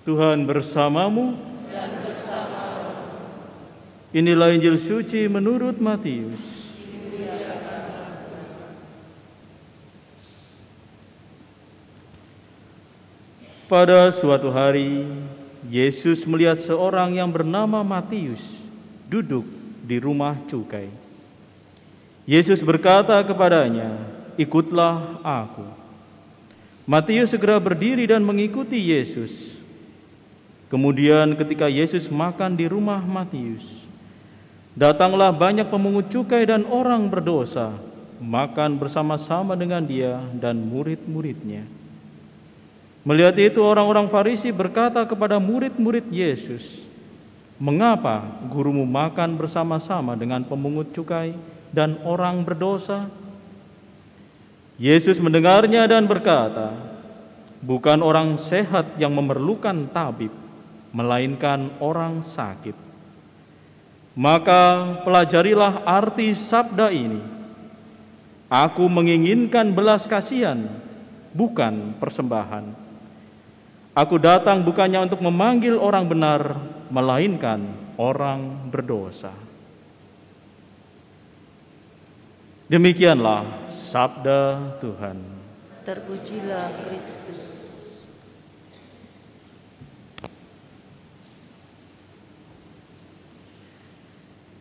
Tuhan bersamamu. Dan bersama Inilah Injil suci menurut Matius. Pada suatu hari, Yesus melihat seorang yang bernama Matius duduk di rumah cukai. Yesus berkata kepadanya, "Ikutlah aku." Matius segera berdiri dan mengikuti Yesus. Kemudian ketika Yesus makan di rumah Matius, datanglah banyak pemungut cukai dan orang berdosa, makan bersama-sama dengan dia dan murid-muridnya. Melihat itu, orang-orang Farisi berkata kepada murid-murid Yesus, "Mengapa gurumu makan bersama-sama dengan pemungut cukai dan orang berdosa?" Yesus mendengarnya dan berkata, "Bukan orang sehat yang memerlukan tabib, melainkan orang sakit. Maka pelajarilah arti sabda ini, Aku menginginkan belas kasihan, bukan persembahan. Aku datang bukannya untuk memanggil orang benar, melainkan orang berdosa." Demikianlah sabda Tuhan. terpujilah Kristus.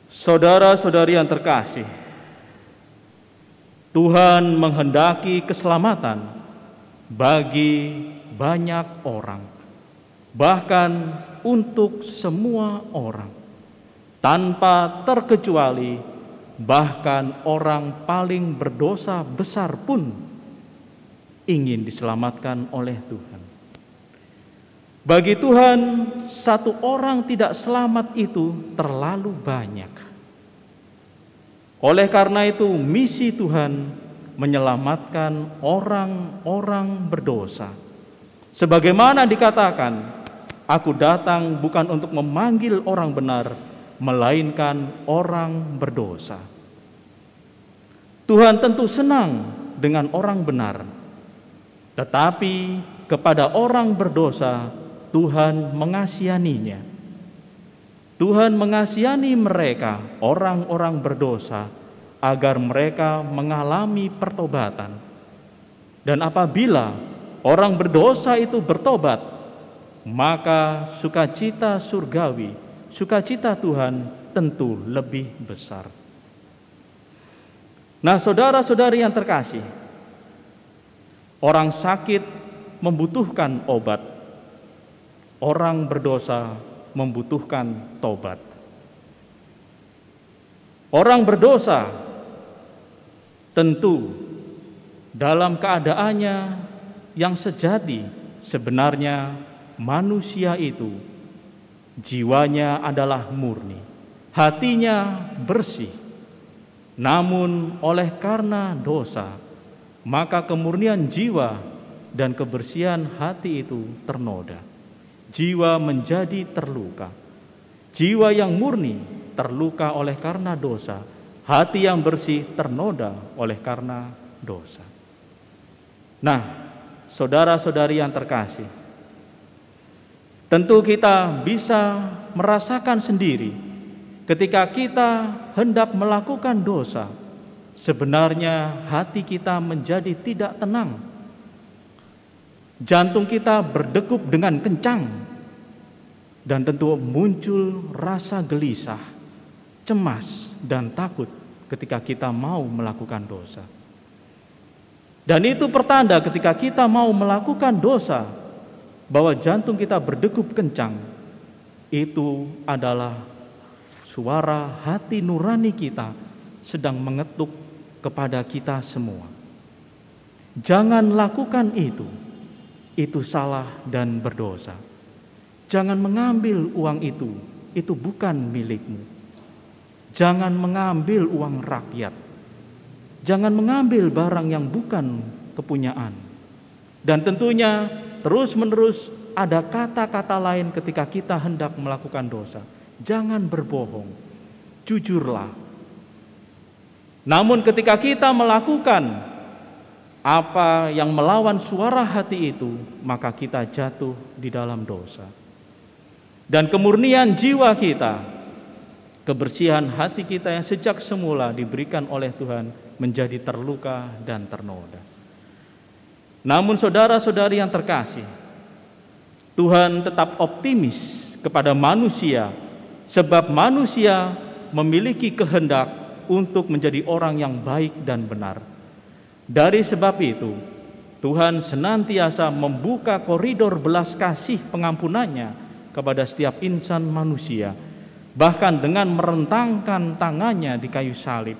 Saudara-saudari yang terkasih, Tuhan menghendaki keselamatan bagi banyak orang, bahkan untuk semua orang, tanpa terkecuali, bahkan orang paling berdosa besar pun ingin diselamatkan oleh Tuhan. Bagi Tuhan, satu orang tidak selamat itu terlalu banyak. Oleh karena itu, misi Tuhan menyelamatkan orang-orang berdosa. Sebagaimana dikatakan, "Aku datang bukan untuk memanggil orang benar, melainkan orang berdosa." Tuhan tentu senang dengan orang benar, tetapi kepada orang berdosa Tuhan mengasihaninya. Tuhan mengasihani mereka, orang-orang berdosa, agar mereka mengalami pertobatan. Dan apabila orang berdosa itu bertobat, maka sukacita surgawi, sukacita Tuhan tentu lebih besar. Nah, saudara-saudari yang terkasih, orang sakit membutuhkan obat, orang berdosa membutuhkan tobat. Orang berdosa tentu dalam keadaannya yang sejati, sebenarnya manusia itu jiwanya adalah murni, hatinya bersih. Namun oleh karena dosa, maka kemurnian jiwa dan kebersihan hati itu ternoda. Jiwa menjadi terluka. Jiwa yang murni terluka oleh karena dosa. Hati yang bersih ternoda oleh karena dosa. Nah, saudara-saudari yang terkasih, tentu kita bisa merasakan sendiri ketika kita hendak melakukan dosa, sebenarnya hati kita menjadi tidak tenang. Jantung kita berdegup dengan kencang, dan tentu muncul rasa gelisah, cemas, dan takut ketika kita mau melakukan dosa. Dan itu pertanda ketika kita mau melakukan dosa, bahwa jantung kita berdegup kencang, itu adalah suara hati nurani kita sedang mengetuk kepada kita semua. Jangan lakukan itu salah dan berdosa. Jangan mengambil uang itu bukan milikmu. Jangan mengambil uang rakyat. Jangan mengambil barang yang bukan kepunyaan. Dan tentunya terus-menerus ada kata-kata lain ketika kita hendak melakukan dosa. Jangan berbohong, jujurlah. Namun ketika kita melakukan apa yang melawan suara hati itu, maka kita jatuh di dalam dosa. Dan kemurnian jiwa kita, kebersihan hati kita yang sejak semula diberikan oleh Tuhan menjadi terluka dan ternoda. Namun saudara-saudari yang terkasih, Tuhan tetap optimis kepada manusia, sebab manusia memiliki kehendak untuk menjadi orang yang baik dan benar. Dari sebab itu, Tuhan senantiasa membuka koridor belas kasih pengampunannya kepada setiap insan manusia, bahkan dengan merentangkan tangannya di kayu salib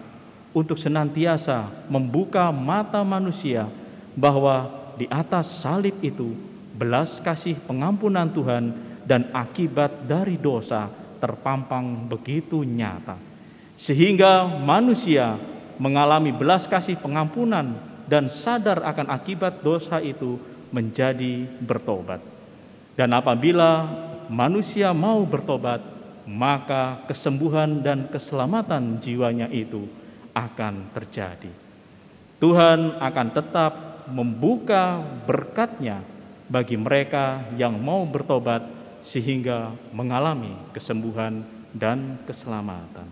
untuk senantiasa membuka mata manusia bahwa di atas salib itu belas kasih pengampunan Tuhan dan akibat dari dosa terpampang begitu nyata, sehingga manusia mengalami belas kasih pengampunan dan sadar akan akibat dosa itu menjadi bertobat. Dan apabila manusia mau bertobat, maka kesembuhan dan keselamatan jiwanya itu akan terjadi. Tuhan akan tetap membuka berkat-Nya bagi mereka yang mau bertobat sehingga mengalami kesembuhan dan keselamatan.